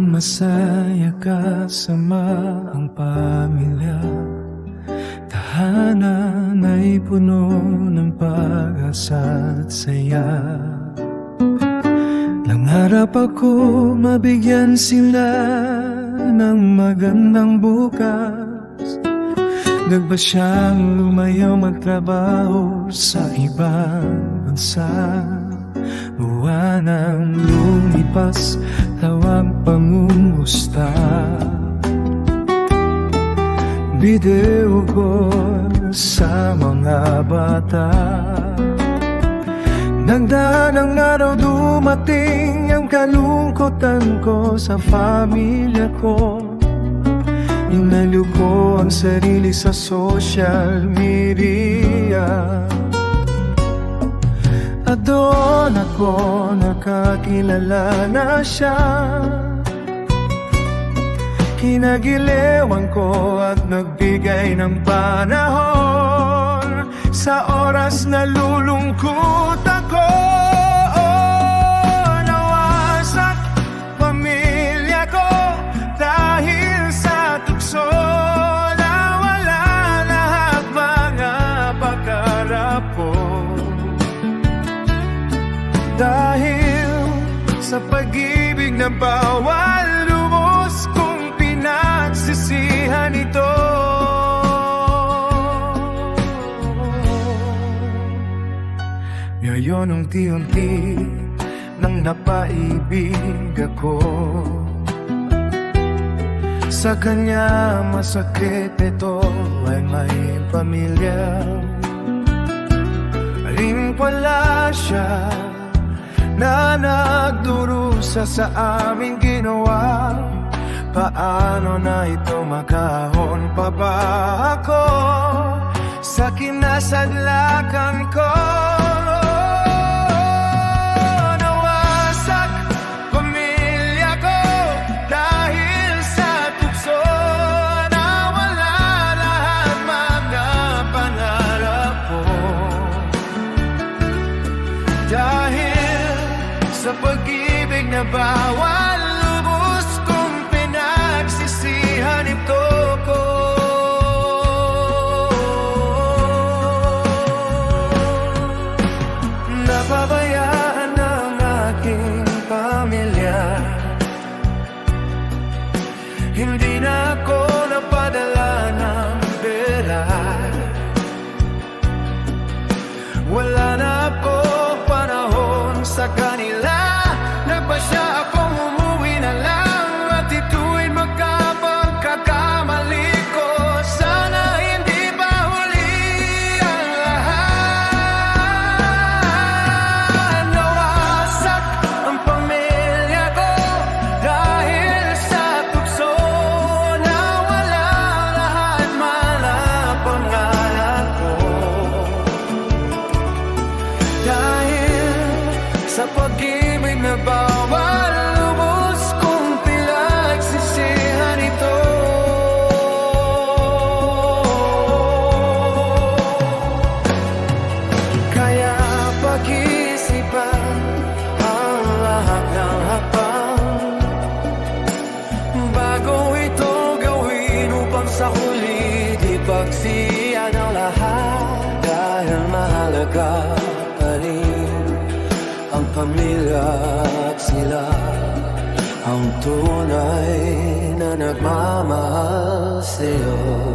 masaya kasama ang pamilya. Tahanan ay puno ng pag-asa at saya. Nangarap ako mabigyan sila ng magandang bukas. Nagba siyang lumayaw magtrabaho sa ibang bansa. Buwanang lumipas, tawag pangumusta. Video call sa mga bata. Nagdaan ang araw, dumating ang kalungkutan ko sa pamilya ko. Inalo ko ang sarili sa social media. At doon ako nakakilala na siya. Kinagiliwan ko at nagbigay ng panahon sa oras na lulungkot ako. Nawasak pamilya ko dahil sa tukso. Nawala lahat mga pangarap ko. Dahil sa pag-ibig na bawal lubos kong pinagsisihan ito. Ngayon unti-unti nang napaibig ako. Sa kanya masakit ito ay may pamilya. Ring wala siya na nagdurusa sa aming ginawa. Paano na ito makahon pa ba ako sa kinasadlakan ko? Nawasak pamilya ko dahil sa tukso. Nawala lahat mga pangarap ko. Dahil sa pag-ibig na bawal lubos kong pinagsisihan ito ko. Napabayaan ang aking pamilya. Hindi na ako napadala ng pera. Wala na ako panahon sa kanila. Nagpasya akong umuwi na lang. At ito'y magkapagkakamali ko. Sana hindi pa huli ang lahat. Nawasak ang pamilya ko dahil sa tukso. Nawala lahat mga pangarap ko. Dahil sa pag-ibig na bawal lubos kong pinagsisihan ito. Kaya pag-isipan ang lahat ng hakbang bago ito gawin upang sa huli di pagsisihan ang lahat. Dahil mahalaga pa rin ang pamilya at sila ang tunay na nagmamahal sa'yo.